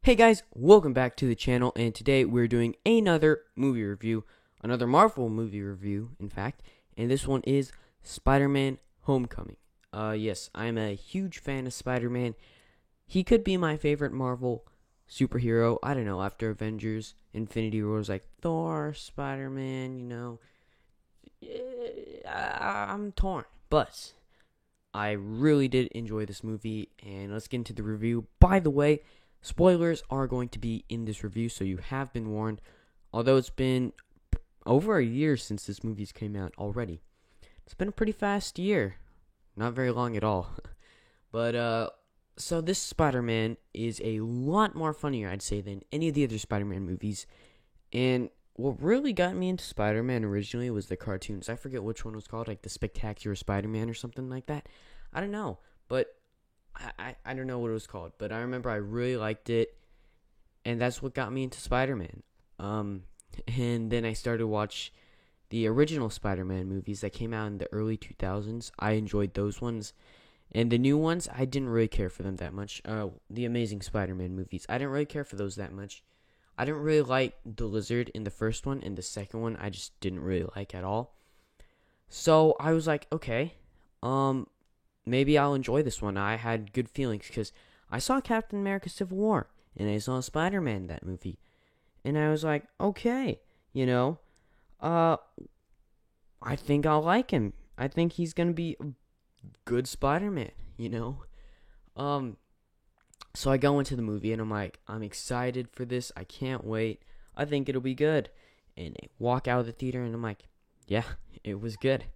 Hey guys, welcome back to the channel, and today we're doing another movie review, another Marvel movie review, in fact, and this one is Spider-Man Homecoming. Yes, I'm a huge fan of Spider-Man. He could be my favorite Marvel superhero, I don't know, after Avengers, Infinity War was like Thor, Spider-Man, I'm torn, but I really did enjoy this movie, and let's get into the review. By the way, spoilers are going to be in this review, so you have been warned. Although it's been over a year since this movie's came out already. It's been a pretty fast year. Not very long at all. But, so this Spider-Man is a lot more funnier, I'd say, than any of the other Spider-Man movies. And what really got me into Spider-Man originally was the cartoons. I forget which one was called, like the Spectacular Spider-Man or something like that. I don't know, but I don't know what it was called, but I remember I really liked it, and that's what got me into Spider-Man. And then I started to watch the original Spider-Man movies that came out in the early 2000s. I enjoyed those ones, and the new ones, I didn't really care for them that much. The Amazing Spider-Man movies, I didn't really care for those that much. I didn't really like the Lizard in the first one, and the second one, I just didn't really like at all. So I was like, okay, maybe I'll enjoy this one. I had good feelings because I saw Captain America Civil War and I saw Spider-Man that movie. And I was like, okay, I think I'll like him. I think he's going to be a good Spider-Man. Um, so I go into the movie and I'm like, I'm excited for this. I can't wait. I think it'll be good. And I walk out of the theater and I'm like, yeah, it was good.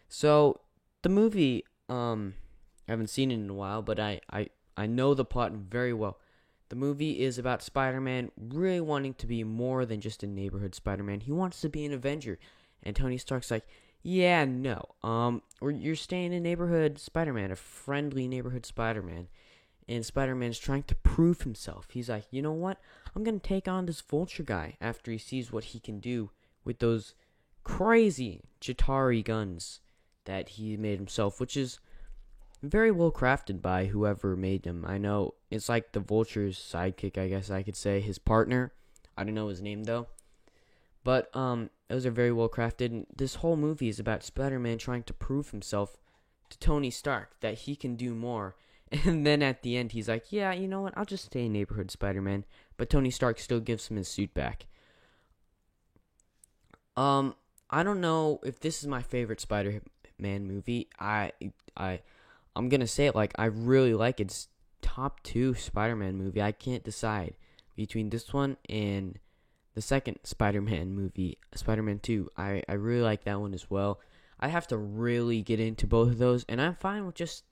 So the movie, I haven't seen it in a while, but I know the plot very well. The movie is about Spider-Man really wanting to be more than just a neighborhood Spider-Man. He wants to be an Avenger. And Tony Stark's like, yeah, no. You're staying in neighborhood Spider-Man, a friendly neighborhood Spider-Man. And Spider-Man's trying to prove himself. He's like, you know what? I'm going to take on this Vulture guy after he sees what he can do with those crazy Chitauri guns that he made himself, which is very well crafted by whoever made them. I know it's like the Vulture's sidekick, I guess I could say, his partner. I don't know his name though. But those are very well crafted. And this whole movie is about Spider-Man trying to prove himself to Tony Stark that he can do more. And then at the end, he's like, yeah, you know what? I'll just stay neighborhood Spider-Man. But Tony Stark still gives him his suit back. I don't know if this is my favorite Spider-Man movie. I'm gonna say it like I really like it. It's top 2 Spider-Man movie. I can't decide between this one and the second Spider-Man movie, Spider-Man 2. I really like that one as well. I have to really get into both of those, and I'm fine with just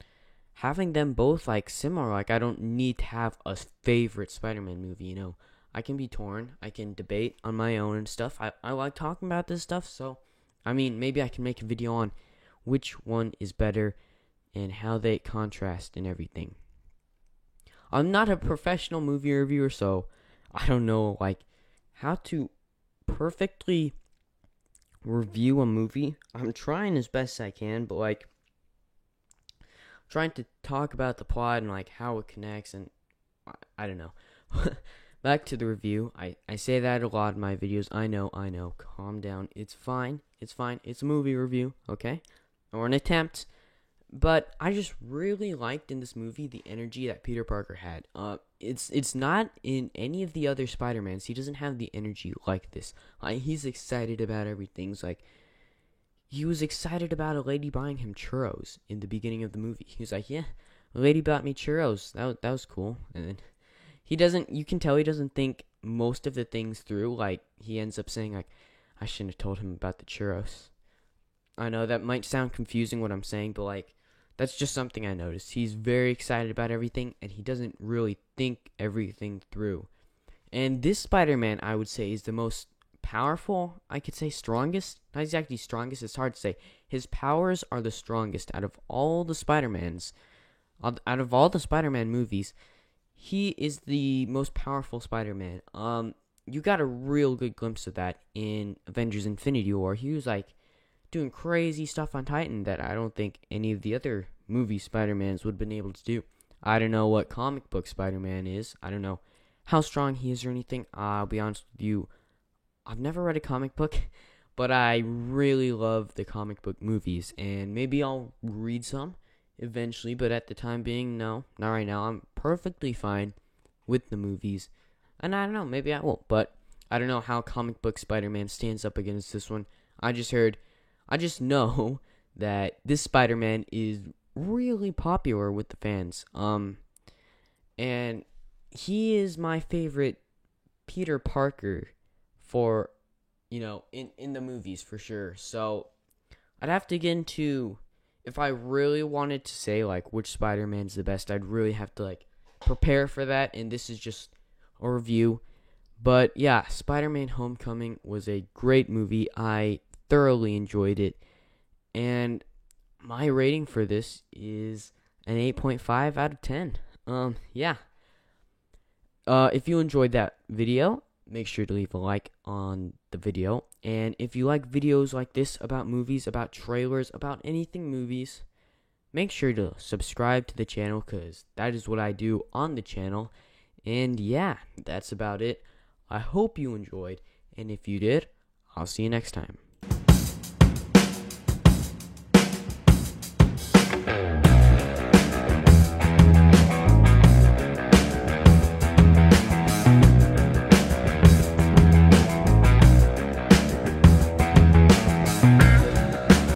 having them both like similar. Like I don't need to have a favorite Spider-Man movie. I can be torn. I can debate on my own and stuff. I like talking about this stuff, so I mean maybe I can make a video on which one is better and how they contrast and everything. I'm not a professional movie reviewer, so I don't know like how to perfectly review a movie. I'm trying as best I can, but like trying to talk about the plot and like how it connects, and I don't know. Back to the review. I say that a lot in my videos. I know. Calm down. It's fine. It's a movie review, okay? Or an attempt. But I just really liked in this movie the energy that Peter Parker had. It's not in any of the other Spider-Mans. He doesn't have the energy like this. He's excited about everything. It's like he was excited about a lady buying him churros in the beginning of the movie. He was like, yeah, a lady bought me churros. That was cool. And then you can tell he doesn't think most of the things through. Like, he ends up saying, like, I shouldn't have told him about the churros. I know that might sound confusing what I'm saying, but, like, that's just something I noticed. He's very excited about everything, and he doesn't really think everything through. And this Spider-Man, I would say, is the most powerful, I could say strongest. Not exactly strongest, it's hard to say. His powers are the strongest out of all the Spider-Mans. Out of all the Spider-Man movies, he is the most powerful Spider-Man. You got a real good glimpse of that in Avengers Infinity War. He was like doing crazy stuff on Titan that I don't think any of the other movie Spider-Mans would have been able to do. I don't know what comic book Spider-Man is. I don't know how strong he is or anything. I'll be honest with you, I've never read a comic book, but I really love the comic book movies, and maybe I'll read some eventually, but at the time being, no, not right now. I'm perfectly fine with the movies, and I don't know, maybe I will, but I don't know how comic book Spider-Man stands up against this one. I just know that this Spider-Man is really popular with the fans, and he is my favorite Peter Parker for, in the movies for sure. So I'd have to get into, if I really wanted to say like which Spider-Man's the best, I'd really have to like prepare for that, and this is just a review. But yeah, Spider-Man Homecoming was a great movie. I thoroughly enjoyed it, and my rating for this is an 8.5 out of 10. Yeah. If you enjoyed that video, make sure to leave a like on the video. And if you like videos like this about movies, about trailers, about anything movies, make sure to subscribe to the channel, because that is what I do on the channel. And yeah, that's about it. I hope you enjoyed, and if you did, I'll see you next time.